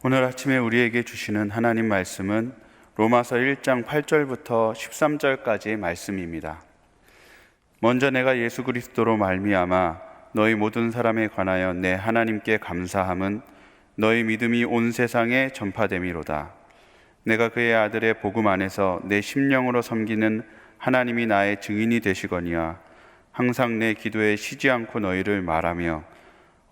오늘 아침에 우리에게 주시는 하나님 말씀은 로마서 1장 8절부터 13절까지의 말씀입니다. 먼저 내가 예수 그리스도로 말미암아 너희 모든 사람에 관하여 내 하나님께 감사함은 너희 믿음이 온 세상에 전파됨이로다. 내가 그의 아들의 복음 안에서 내 심령으로 섬기는 하나님이 나의 증인이 되시거니와 항상 내 기도에 쉬지 않고 너희를 말하며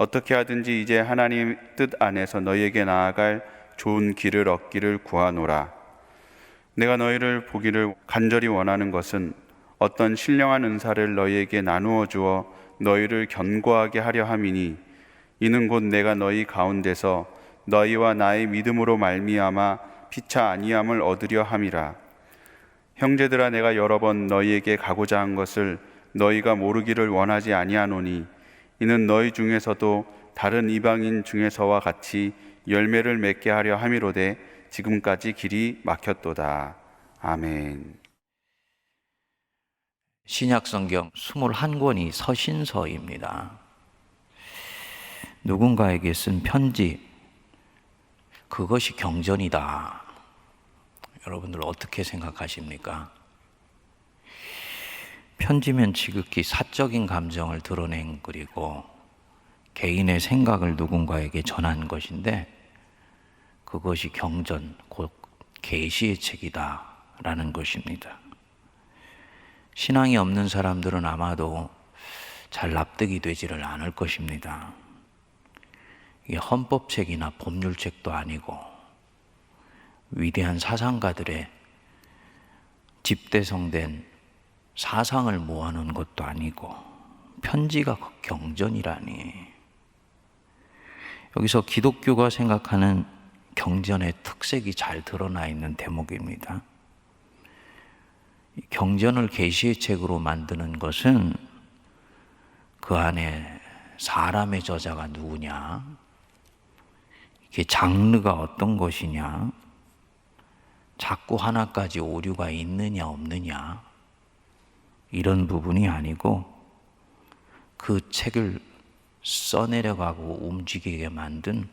어떻게 하든지 이제 하나님 뜻 안에서 너희에게 나아갈 좋은 길을 얻기를 구하노라. 내가 너희를 보기를 간절히 원하는 것은 어떤 신령한 은사를 너희에게 나누어 주어 너희를 견고하게 하려 함이니 이는 곧 내가 너희 가운데서 너희와 나의 믿음으로 말미암아 피차 아니함을 얻으려 함이라. 형제들아, 내가 여러 번 너희에게 가고자 한 것을 너희가 모르기를 원하지 아니하노니 이는 너희 중에서도 다른 이방인 중에서와 같이 열매를 맺게 하려 함이로되 지금까지 길이 막혔도다. 아멘. 신약성경 21권이 서신서입니다. 누군가에게 쓴 편지, 그것이 경전이다. 여러분들 어떻게 생각하십니까? 편지면 지극히 사적인 감정을 드러낸 글이고 개인의 생각을 누군가에게 전한 것인데 그것이 경전, 곧 계시의 책이다 라는 것입니다. 신앙이 없는 사람들은 아마도 잘 납득이 되지를 않을 것입니다. 이게 헌법책이나 법률책도 아니고 위대한 사상가들의 집대성된 사상을 모아놓은 것도 아니고 편지가 경전이라니. 여기서 기독교가 생각하는 경전의 특색이 잘 드러나 있는 대목입니다. 경전을 계시의 책으로 만드는 것은 그 안에 사람의 저자가 누구냐, 이게 장르가 어떤 것이냐, 자꾸 하나까지 오류가 있느냐 없느냐, 이런 부분이 아니고 그 책을 써내려가고 움직이게 만든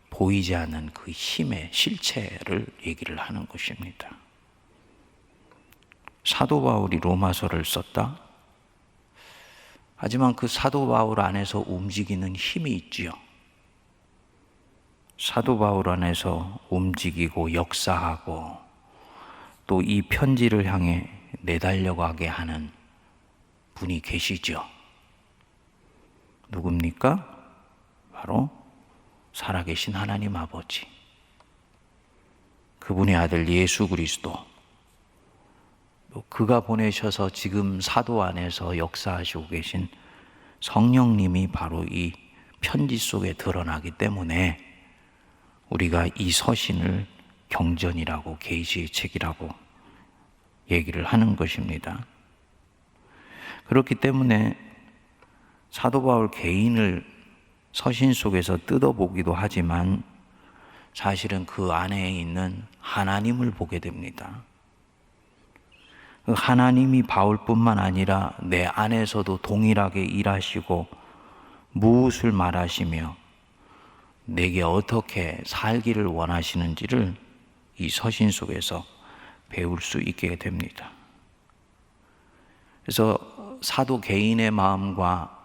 보이지 않는 그 힘의 실체를 얘기를 하는 것입니다. 사도 바울이 로마서를 썼다? 하지만 그 사도 바울 안에서 움직이는 힘이 있지요. 사도 바울 안에서 움직이고 역사하고 또 이 편지를 향해 내달려가게 하는 분이 계시죠. 누굽니까? 바로 살아계신 하나님 아버지, 그분의 아들 예수 그리스도, 그가 보내셔서 지금 사도 안에서 역사하시고 계신 성령님이 바로 이 편지 속에 드러나기 때문에 우리가 이 서신을 경전이라고, 계시의 책이라고 얘기를 하는 것입니다. 그렇기 때문에 사도 바울 개인을 서신 속에서 뜯어보기도 하지만 사실은 그 안에 있는 하나님을 보게 됩니다. 그 하나님이 바울뿐만 아니라 내 안에서도 동일하게 일하시고 무엇을 말하시며 내게 어떻게 살기를 원하시는지를 이 서신 속에서 배울 수 있게 됩니다. 그래서 사도 개인의 마음과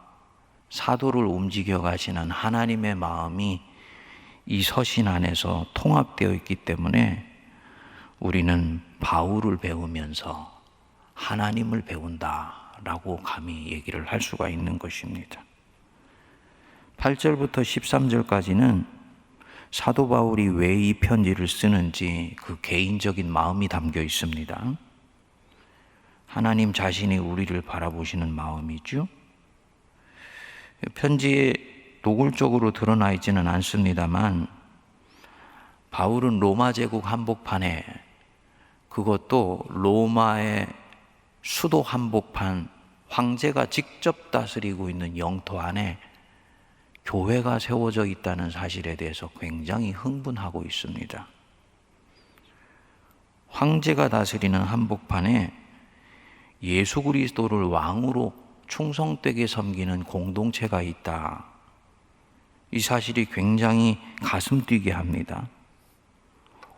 사도를 움직여 가시는 하나님의 마음이 이 서신 안에서 통합되어 있기 때문에 우리는 바울을 배우면서 하나님을 배운다라고 감히 얘기를 할 수가 있는 것입니다. 8절부터 13절까지는 사도 바울이 왜 이 편지를 쓰는지 그 개인적인 마음이 담겨 있습니다. 하나님 자신이 우리를 바라보시는 마음이죠. 편지에 노골적으로 드러나 있지는 않습니다만 바울은 로마 제국 한복판에, 그것도 로마의 수도 한복판, 황제가 직접 다스리고 있는 영토 안에 교회가 세워져 있다는 사실에 대해서 굉장히 흥분하고 있습니다. 황제가 다스리는 한복판에 예수 그리스도를 왕으로 충성되게 섬기는 공동체가 있다. 이 사실이 굉장히 가슴 뛰게 합니다.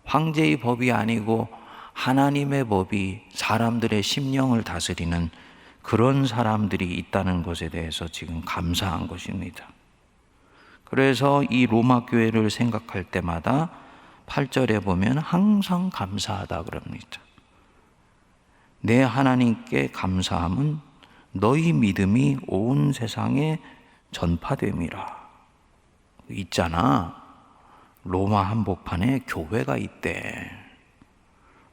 황제의 법이 아니고 하나님의 법이 사람들의 심령을 다스리는 그런 사람들이 있다는 것에 대해서 지금 감사한 것입니다. 그래서 이 로마 교회를 생각할 때마다 8절에 보면 항상 감사하다 그럽니다. 내 하나님께 감사함은 너희 믿음이 온 세상에 전파됨이라. 있잖아, 로마 한복판에 교회가 있대.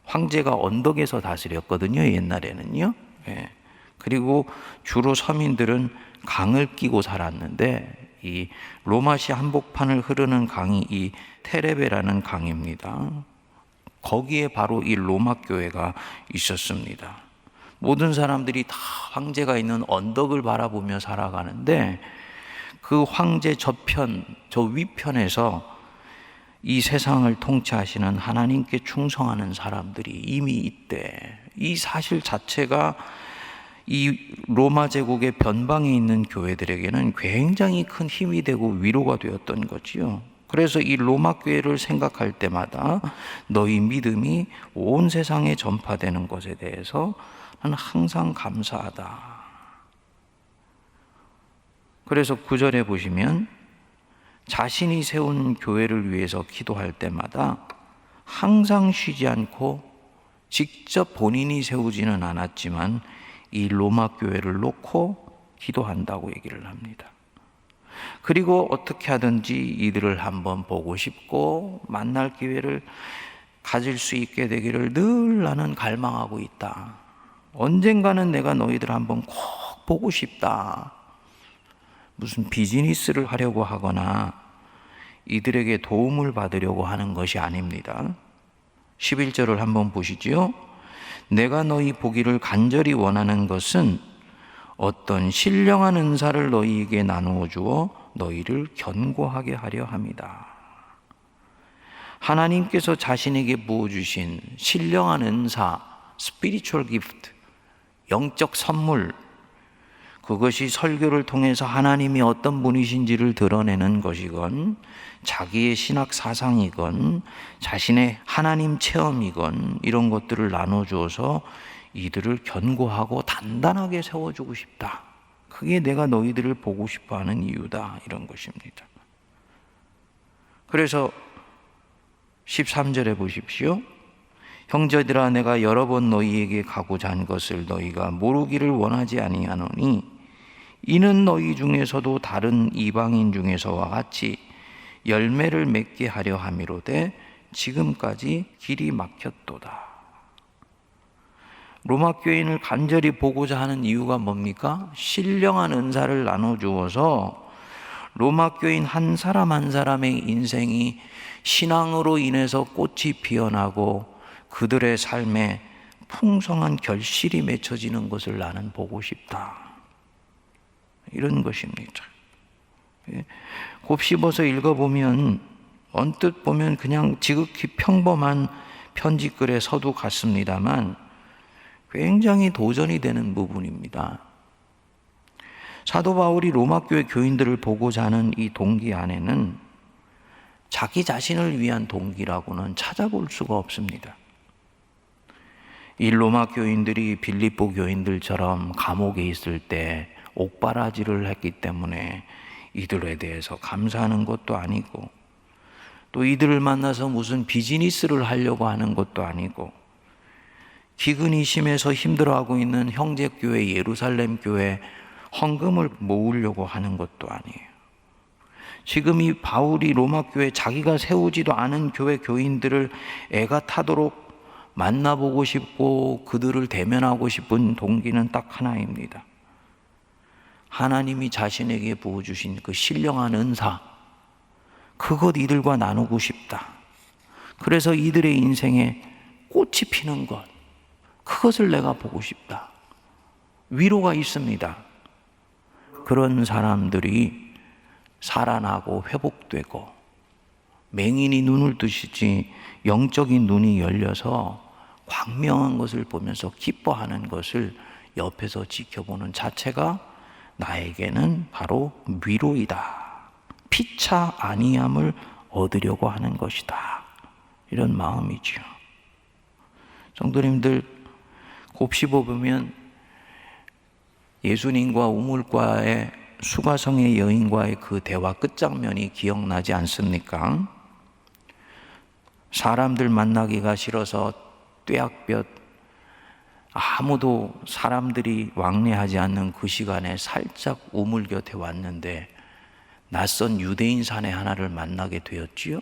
황제가 언덕에서 다스렸거든요, 옛날에는요. 예. 그리고 주로 서민들은 강을 끼고 살았는데 이 로마시 한복판을 흐르는 강이 이 테레베라는 강입니다. 거기에 바로 이 로마 교회가 있었습니다. 모든 사람들이 다 황제가 있는 언덕을 바라보며 살아가는데 그 황제 저편, 저 위편에서 이 세상을 통치하시는 하나님께 충성하는 사람들이 이미 있대. 이 사실 자체가 이 로마 제국의 변방에 있는 교회들에게는 굉장히 큰 힘이 되고 위로가 되었던 거지요. 그래서 이 로마 교회를 생각할 때마다 너희 믿음이 온 세상에 전파되는 것에 대해서 나는 항상 감사하다. 그래서 9절에 보시면 자신이 세운 교회를 위해서 기도할 때마다 항상 쉬지 않고 직접 본인이 세우지는 않았지만 이 로마 교회를 놓고 기도한다고 얘기를 합니다. 그리고 어떻게 하든지 이들을 한번 보고 싶고 만날 기회를 가질 수 있게 되기를 늘 나는 갈망하고 있다. 언젠가는 내가 너희들 한번 꼭 보고 싶다. 무슨 비즈니스를 하려고 하거나 이들에게 도움을 받으려고 하는 것이 아닙니다. 11절을 한번 보시지요. 내가 너희 보기를 간절히 원하는 것은 어떤 신령한 은사를 너희에게 나누어 주어 너희를 견고하게 하려 함이다. 하나님께서 자신에게 부어주신 신령한 은사, spiritual gift, 영적 선물, 그것이 설교를 통해서 하나님이 어떤 분이신지를 드러내는 것이건 자기의 신학 사상이건 자신의 하나님 체험이건 이런 것들을 나눠주어서 이들을 견고하고 단단하게 세워주고 싶다. 그게 내가 너희들을 보고 싶어하는 이유다. 이런 것입니다. 그래서 13절에 보십시오. 형제들아, 내가 여러 번 너희에게 가고자 한 것을 너희가 모르기를 원하지 아니하노니 이는 너희 중에서도 다른 이방인 중에서와 같이 열매를 맺게 하려 함이로되 지금까지 길이 막혔도다. 로마 교인을 간절히 보고자 하는 이유가 뭡니까? 신령한 은사를 나눠주어서 로마 교인 한 사람 한 사람의 인생이 신앙으로 인해서 꽃이 피어나고 그들의 삶에 풍성한 결실이 맺혀지는 것을 나는 보고 싶다. 이런 것입니다. 곱씹어서 읽어보면 언뜻 보면 그냥 지극히 평범한 편지글의 서두 같습니다만 굉장히 도전이 되는 부분입니다. 사도 바울이 로마 교회 교인들을 보고자 하는 이 동기 안에는 자기 자신을 위한 동기라고는 찾아볼 수가 없습니다. 이 로마 교인들이 빌립보 교인들처럼 감옥에 있을 때 옥바라지를 했기 때문에 이들에 대해서 감사하는 것도 아니고 또 이들을 만나서 무슨 비즈니스를 하려고 하는 것도 아니고 기근이 심해서 힘들어하고 있는 형제교회 예루살렘 교회 헌금을 모으려고 하는 것도 아니에요. 지금 이 바울이 로마 교회 자기가 세우지도 않은 교회 교인들을 애가 타도록 만나보고 싶고 그들을 대면하고 싶은 동기는 딱 하나입니다. 하나님이 자신에게 부어주신 그 신령한 은사, 그것 이들과 나누고 싶다. 그래서 이들의 인생에 꽃이 피는 것, 그것을 내가 보고 싶다. 위로가 있습니다. 그런 사람들이 살아나고 회복되고 맹인이 눈을 뜨시지 영적인 눈이 열려서 광명한 것을 보면서 기뻐하는 것을 옆에서 지켜보는 자체가 나에게는 바로 위로이다, 피차 아니함을 얻으려고 하는 것이다. 이런 마음이지요. 성도님들, 곱씹어 보면 예수님과 우물가의 수가성의 여인과의 그 대화 끝장면이 기억나지 않습니까? 사람들 만나기가 싫어서 뙤약볕, 아무도 사람들이 왕래하지 않는 그 시간에 살짝 우물 곁에 왔는데 낯선 유대인 사내 하나를 만나게 되었지요.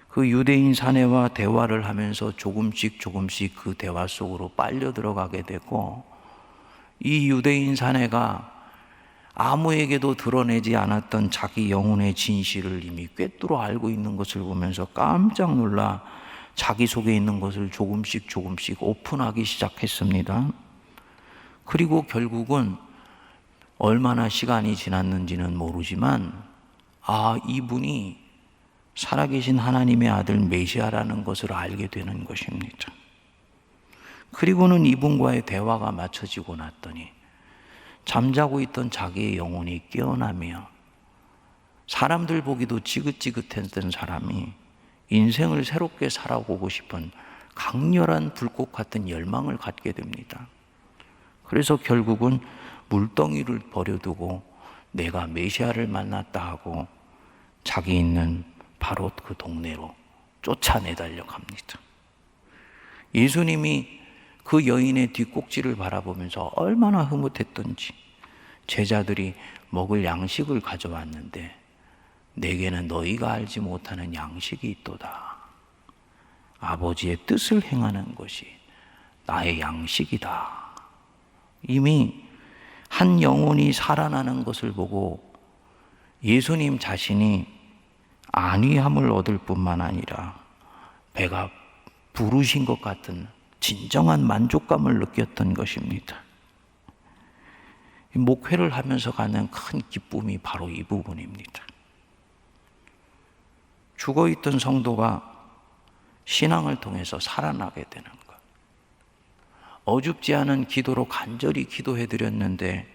그 유대인 사내와 대화를 하면서 조금씩 그 대화 속으로 빨려 들어가게 되고, 이 유대인 사내가 아무에게도 드러내지 않았던 자기 영혼의 진실을 이미 꿰뚫어 알고 있는 것을 보면서 깜짝 놀라 자기 속에 있는 것을 조금씩 오픈하기 시작했습니다. 그리고 결국은 얼마나 시간이 지났는지는 모르지만, 이분이 살아계신 하나님의 아들 메시아라는 것을 알게 되는 것입니다. 그리고는 이분과의 대화가 맞춰지고 났더니 잠자고 있던 자기의 영혼이 깨어나며, 사람들 보기도 지긋지긋했던 사람이 인생을 새롭게 살아보고 싶은 강렬한 불꽃 같은 열망을 갖게 됩니다. 그래서 결국은 물덩이를 버려두고 내가 메시아를 만났다 하고 자기 있는 바로 그 동네로 쫓아내달려 갑니다. 예수님이 그 여인의 뒷꼭지를 바라보면서 얼마나 흐뭇했던지, 제자들이 먹을 양식을 가져왔는데 내게는 너희가 알지 못하는 양식이 있도다. 아버지의 뜻을 행하는 것이 나의 양식이다. 이미 한 영혼이 살아나는 것을 보고 예수님 자신이 안위함을 얻을 뿐만 아니라 배가 부르신 것 같은 진정한 만족감을 느꼈던 것입니다. 목회를 하면서 가는 큰 기쁨이 바로 이 부분입니다. 죽어있던 성도가 신앙을 통해서 살아나게 되는 것. 어줍지 않은 기도로 간절히 기도해 드렸는데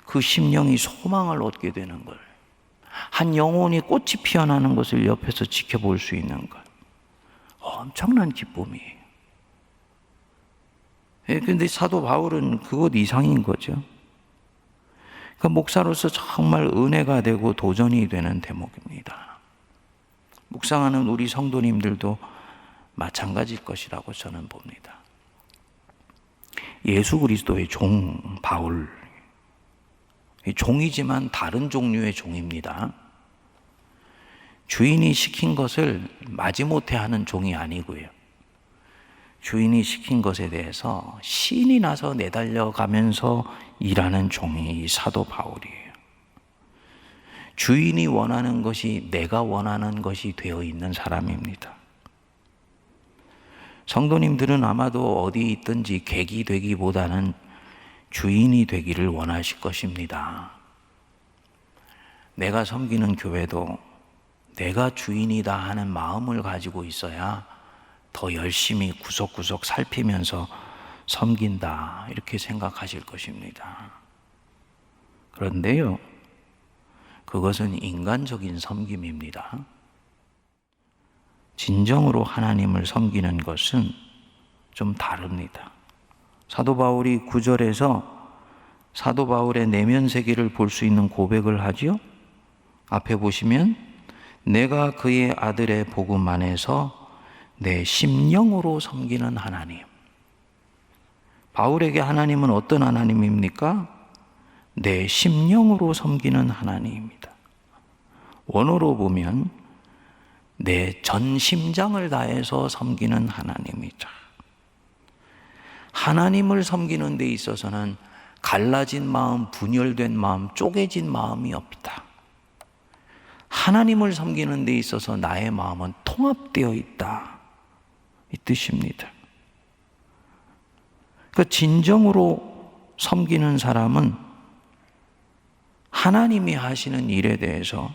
그 심령이 소망을 얻게 되는 것. 한 영혼이 꽃이 피어나는 것을 옆에서 지켜볼 수 있는 것. 엄청난 기쁨이에요. 그런데 사도 바울은 그것 이상인 거죠. 그러니까 목사로서 정말 은혜가 되고 도전이 되는 대목입니다. 묵상하는 우리 성도님들도 마찬가지일 것이라고 저는 봅니다. 예수 그리스도의 종 바울, 종이지만 다른 종류의 종입니다. 주인이 시킨 것을 마지못해 하는 종이 아니고요, 주인이 시킨 것에 대해서 신이 나서 내달려가면서 일하는 종이 사도 바울이에요. 주인이 원하는 것이 내가 원하는 것이 되어 있는 사람입니다. 성도님들은 아마도 어디 있든지 객이 되기보다는 주인이 되기를 원하실 것입니다. 내가 섬기는 교회도 내가 주인이다 하는 마음을 가지고 있어야 더 열심히 구석구석 살피면서 섬긴다, 이렇게 생각하실 것입니다. 그런데요, 그것은 인간적인 섬김입니다. 진정으로 하나님을 섬기는 것은 좀 다릅니다. 사도 바울이 9절에서 사도 바울의 내면 세계를 볼 수 있는 고백을 하지요. 앞에 보시면 내가 그의 아들의 복음 안에서 내 심령으로 섬기는 하나님. 바울에게 하나님은 어떤 하나님입니까? 내 심령으로 섬기는 하나님입니다. 원어로 보면 내 전 심장을 다해서 섬기는 하나님이죠. 하나님을 섬기는 데 있어서는 갈라진 마음, 분열된 마음, 쪼개진 마음이 없다. 하나님을 섬기는 데 있어서 나의 마음은 통합되어 있다, 이 뜻입니다. 그러니까 진정으로 섬기는 사람은 하나님이 하시는 일에 대해서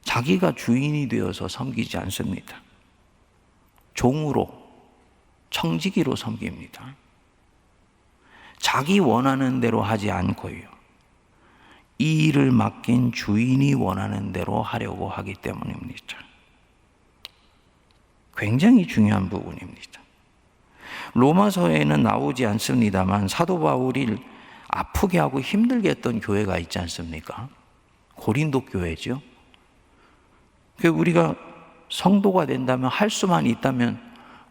자기가 주인이 되어서 섬기지 않습니다. 종으로, 청지기로 섬깁니다. 자기 원하는 대로 하지 않고요, 이 일을 맡긴 주인이 원하는 대로 하려고 하기 때문입니다. 굉장히 중요한 부분입니다. 로마서에는 나오지 않습니다만 사도 바울이 아프게 하고 힘들게 했던 교회가 있지 않습니까? 고린도 교회죠. 우리가 성도가 된다면, 할 수만 있다면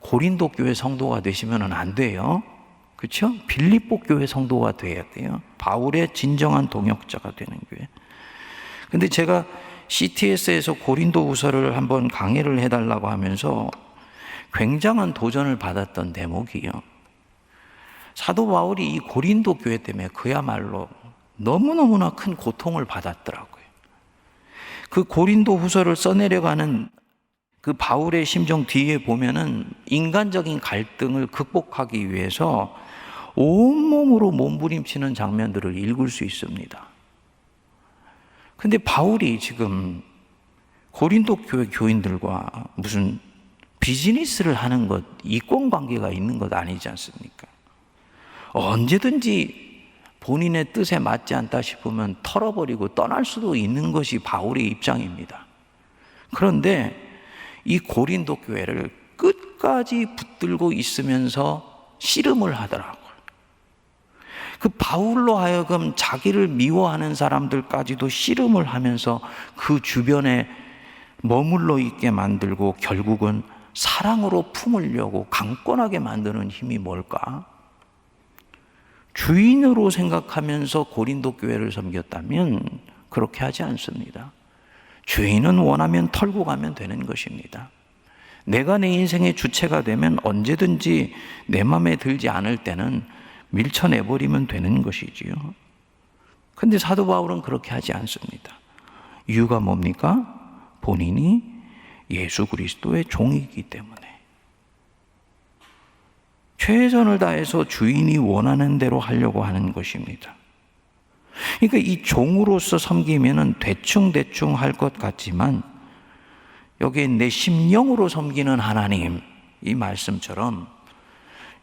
고린도 교회 성도가 되시면 안 돼요. 그렇죠? 빌립보 교회 성도가 돼야 돼요. 바울의 진정한 동역자가 되는 교회. 근데 제가 CTS에서 고린도 후서를 한번 강의를 해달라고 하면서 굉장한 도전을 받았던 대목이요. 사도 바울이 이 고린도 교회 때문에 그야말로 너무너무나 큰 고통을 받았더라고요. 그 고린도 후서를 써내려가는 그 바울의 심정 뒤에 보면은 인간적인 갈등을 극복하기 위해서 온몸으로 몸부림치는 장면들을 읽을 수 있습니다. 근데 바울이 지금 고린도 교회 교인들과 무슨 비즈니스를 하는 것, 이권 관계가 있는 것 아니지 않습니까? 언제든지 본인의 뜻에 맞지 않다 싶으면 털어버리고 떠날 수도 있는 것이 바울의 입장입니다. 그런데 이 고린도 교회를 끝까지 붙들고 있으면서 씨름을 하더라고요. 그 바울로 하여금 자기를 미워하는 사람들까지도 씨름을 하면서 그 주변에 머물러 있게 만들고 결국은 사랑으로 품으려고 강권하게 만드는 힘이 뭘까? 주인으로 생각하면서 고린도 교회를 섬겼다면 그렇게 하지 않습니다. 주인은 원하면 털고 가면 되는 것입니다. 내가 내 인생의 주체가 되면 언제든지 내 마음에 들지 않을 때는 밀쳐내버리면 되는 것이지요. 근데 사도 바울은 그렇게 하지 않습니다. 이유가 뭡니까? 본인이 예수 그리스도의 종이기 때문에 최선을 다해서 주인이 원하는 대로 하려고 하는 것입니다. 그러니까 이 종으로서 섬기면은 대충 할 것 같지만 여기에 내 심령으로 섬기는 하나님, 이 말씀처럼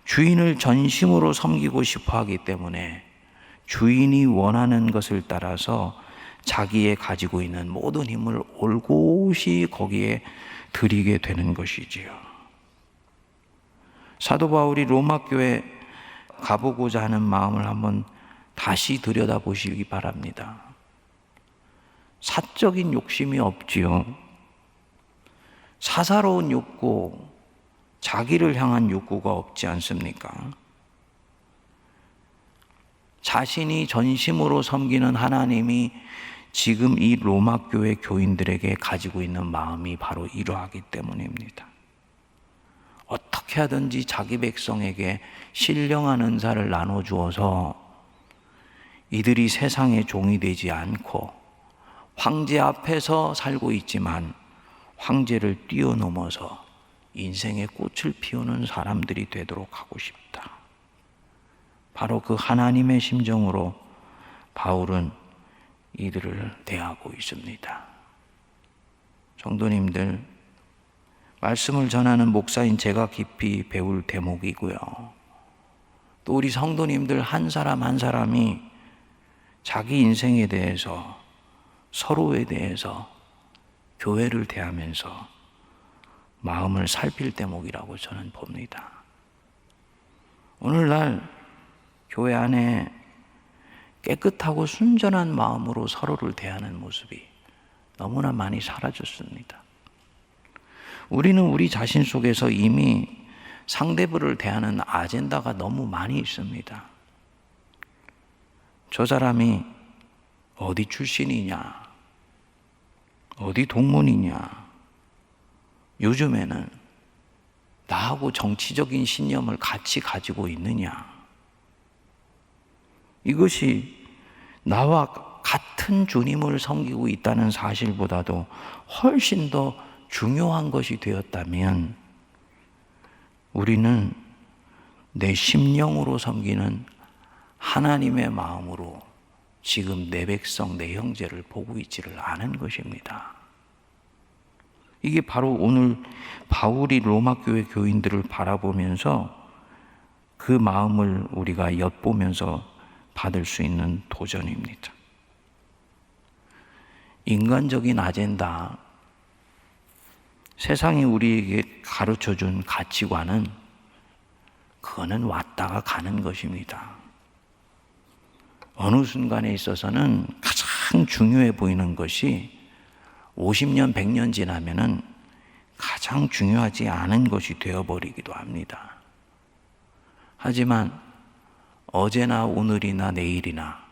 주인을 전심으로 섬기고 싶어 하기 때문에 주인이 원하는 것을 따라서 자기의 가지고 있는 모든 힘을 올곧이 거기에 드리게 되는 것이지요. 사도 바울이 로마 교회에 가보고자 하는 마음을 한번 다시 들여다보시기 바랍니다. 사적인 욕심이 없지요. 사사로운 욕구, 자기를 향한 욕구가 없지 않습니까? 자신이 전심으로 섬기는 하나님이 지금 이 로마 교회 교인들에게 가지고 있는 마음이 바로 이러하기 때문입니다. 어떻게 하든지 자기 백성에게 신령한 은사를 나눠주어서 이들이 세상의 종이 되지 않고 황제 앞에서 살고 있지만 황제를 뛰어넘어서 인생의 꽃을 피우는 사람들이 되도록 하고 싶다. 바로 그 하나님의 심정으로 바울은 이들을 대하고 있습니다. 성도님들, 말씀을 전하는 목사인 제가 깊이 배울 대목이고요. 또 우리 성도님들 한 사람 한 사람이 자기 인생에 대해서, 서로에 대해서, 교회를 대하면서 마음을 살필 대목이라고 저는 봅니다. 오늘날 교회 안에 깨끗하고 순전한 마음으로 서로를 대하는 모습이 너무나 많이 사라졌습니다. 우리는 우리 자신 속에서 이미 상대방을 대하는 아젠다가 너무 많이 있습니다. 저 사람이 어디 출신이냐, 어디 동문이냐, 요즘에는 나하고 정치적인 신념을 같이 가지고 있느냐, 이것이 나와 같은 주님을 섬기고 있다는 사실보다도 훨씬 더 중요한 것이 되었다면 우리는 내 심령으로 섬기는 하나님의 마음으로 지금 내 백성, 내 형제를 보고 있지를 않은 것입니다. 이게 바로 오늘 바울이 로마 교회 교인들을 바라보면서 그 마음을 우리가 엿보면서 받을 수 있는 도전입니다. 인간적인 아젠다, 세상이 우리에게 가르쳐준 가치관은 그거는 왔다가 가는 것입니다. 어느 순간에 있어서는 가장 중요해 보이는 것이 50년, 100년 지나면은 가장 중요하지 않은 것이 되어버리기도 합니다. 하지만 어제나 오늘이나 내일이나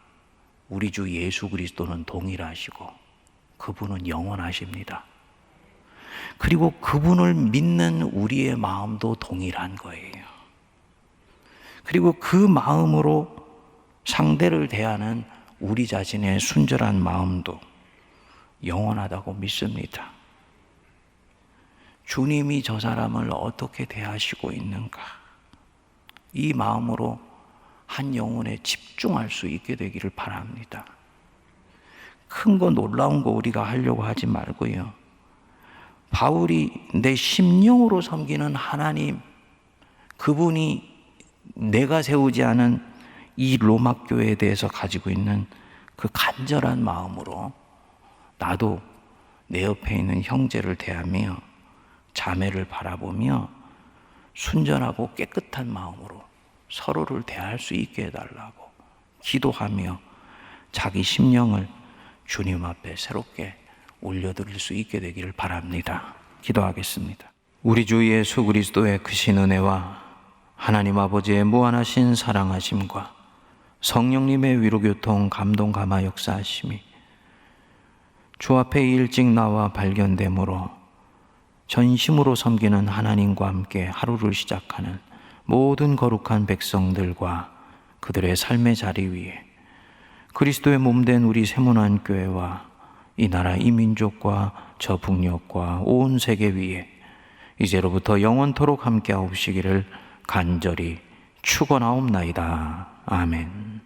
우리 주 예수 그리스도는 동일하시고 그분은 영원하십니다. 그리고 그분을 믿는 우리의 마음도 동일한 거예요. 그리고 그 마음으로 상대를 대하는 우리 자신의 순절한 마음도 영원하다고 믿습니다. 주님이 저 사람을 어떻게 대하시고 있는가, 이 마음으로 한 영혼에 집중할 수 있게 되기를 바랍니다. 큰 거 놀라운 거 우리가 하려고 하지 말고요. 바울이 내 심령으로 섬기는 하나님, 그분이 내가 세우지 않은 이 로마 교회에 대해서 가지고 있는 그 간절한 마음으로 나도 내 옆에 있는 형제를 대하며 자매를 바라보며 순전하고 깨끗한 마음으로 서로를 대할 수 있게 해달라고 기도하며 자기 심령을 주님 앞에 새롭게 올려드릴 수 있게 되기를 바랍니다. 기도하겠습니다. 우리 주 예수 그리스도의 크신 은혜와 하나님 아버지의 무한하신 사랑하심과 성령님의 위로교통 감동 감화 역사하심이 주 앞에 일찍 나와 발견되므로 전심으로 섬기는 하나님과 함께 하루를 시작하는 모든 거룩한 백성들과 그들의 삶의 자리 위에 그리스도의 몸된 우리 세문안교회와 이 나라 이 민족과 저 북녘과 온 세계 위에 이제로부터 영원토록 함께 하옵시기를 간절히 축원하옵나이다. 아멘.